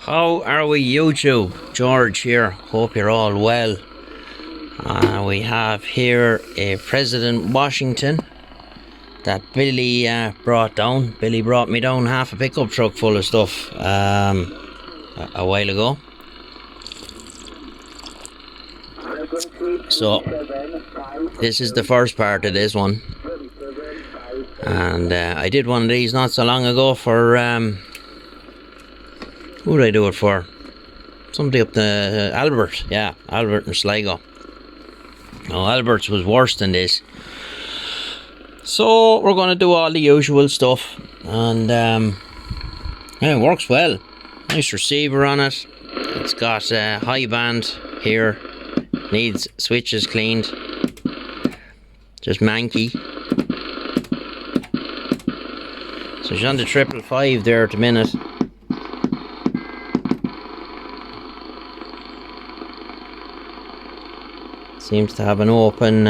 How are we, YouTube? George here. Hope you're all well. We have here a President Washinton that Billy brought down. Billy brought me down half a pickup truck full of stuff a while ago. So this is the first part of this one, and I did one of these not so long ago for who did I do it for? Somebody up the Albert, yeah, Albert and Sligo. No, Albert's was worse than this. So we're going to do all the usual stuff, and yeah, it works well. Nice receiver on it. It's got a high band here. Needs switches cleaned. Just manky. So she's on the 555 there at the minute. Seems to have an open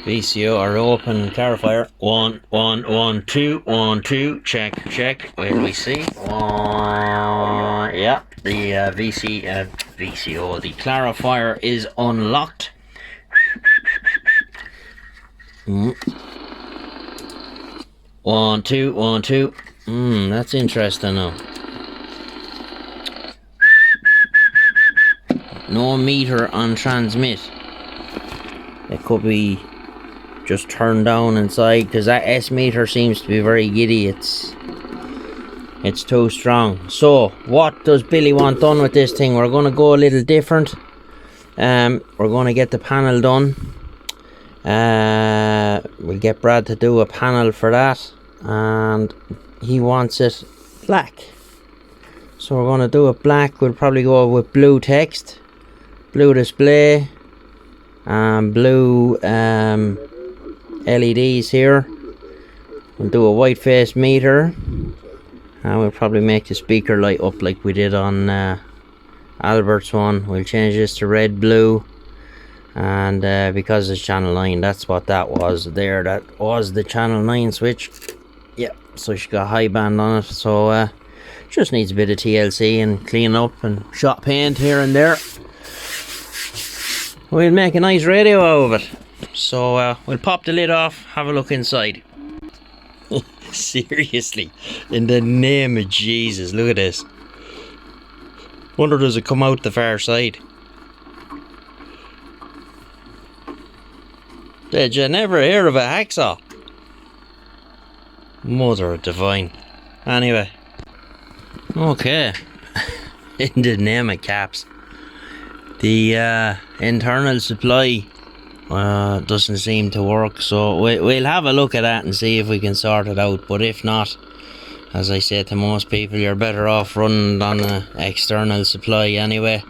VCO or open clarifier. 1, 1, 1, 2, 1, 2. Check. Where do we see? Yeah, the VCO, the clarifier is unlocked. 1, 2, 1, 2. That's interesting now. No meter on transmit. It could be just turned down inside, because that S meter seems to be very giddy. It's too strong. So what does Billy want done with this thing? We're going to go a little different. We're going to get the panel done. We'll get Brad to do a panel for that, and he wants it black. So we're going to do it black. We'll probably go with blue text, blue display, and blue LEDs here. We'll do a white face meter, and we'll probably make the speaker light up like we did on Albert's one. We'll change this to red, blue, and because it's channel 9, that's what that was there. That was the channel 9 switch. Yeah, so she got high band on it. So just needs a bit of TLC and clean up and shot paint here and there. We'll make a nice radio out of it. So we'll pop the lid off, have a look inside. Seriously, in the name of Jesus, look at this. Wonder, does it come out the far side? Did you never hear of a hacksaw? Mother of divine. Anyway. Okay. In the name of caps. The internal supply doesn't seem to work, so we'll have a look at that and see if we can sort it out. But if not, as I say to most people, you're better off running on an external supply anyway.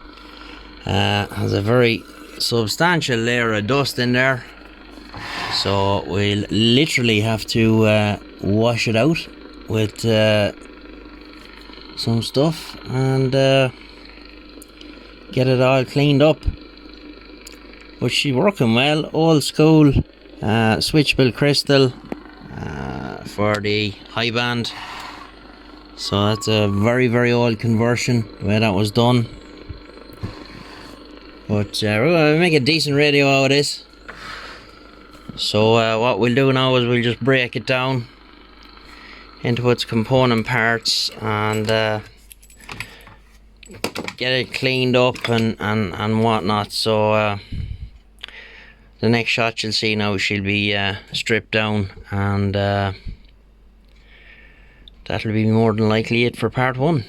Has a very substantial layer of dust in there, so we'll literally have to wash it out with some stuff and get it all cleaned up. But she's working well. Old school switchable crystal for the high band. So that's a very, very old conversion, the way that was done. But we're going to make a decent radio out of this. So what we'll do now is we'll just break it down into its component parts and get it cleaned up and whatnot. So the next shot you'll see now, she'll be stripped down, and that'll be more than likely it for part 1.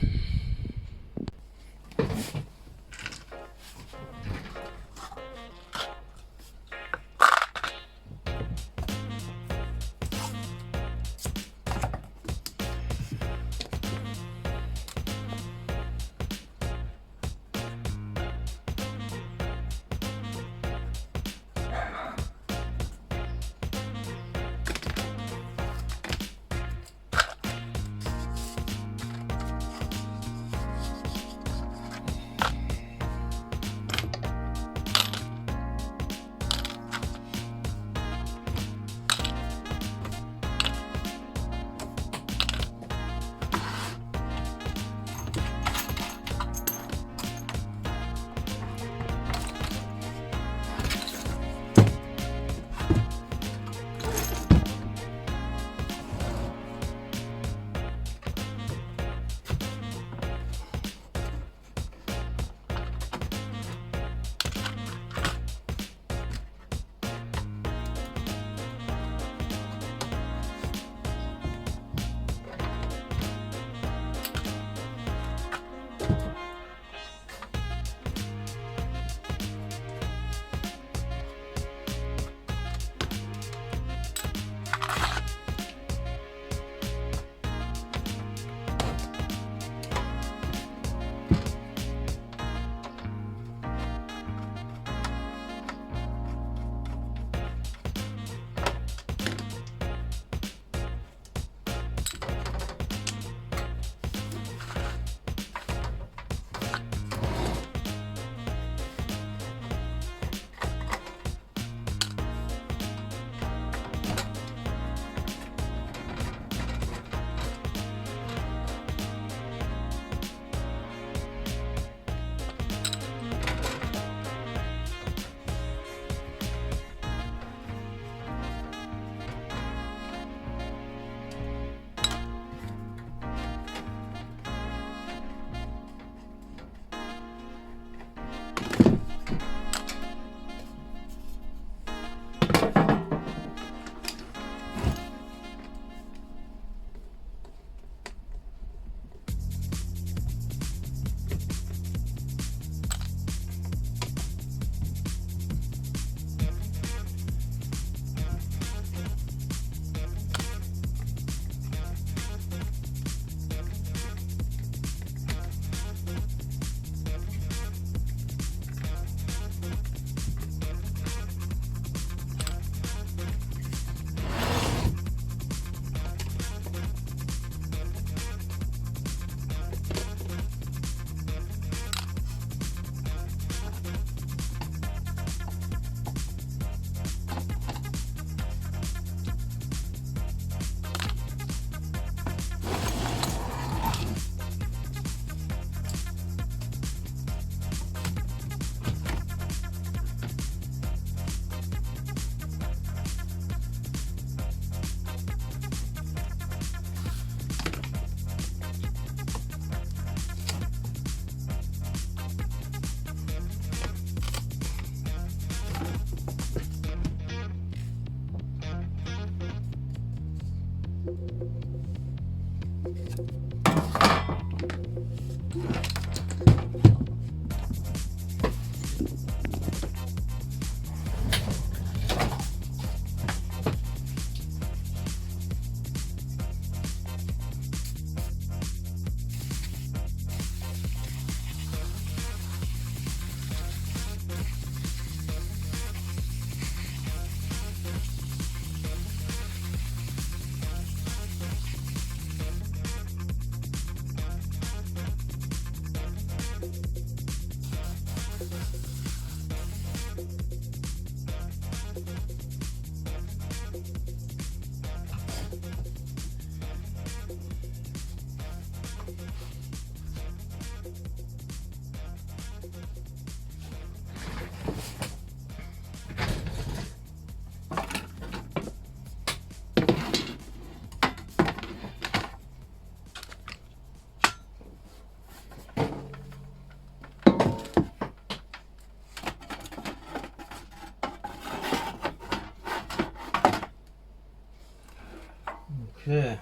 Okay.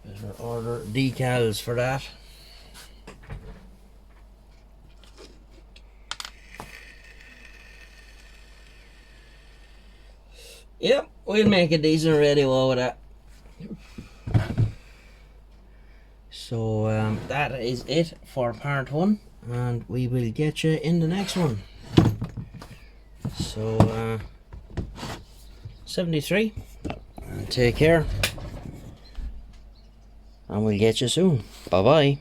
Better order decals for that. Yep, we'll make a decent radio with that. So that is it for part 1, and we will get you in the next one. So 73, and take care, and we'll get you soon. Bye bye.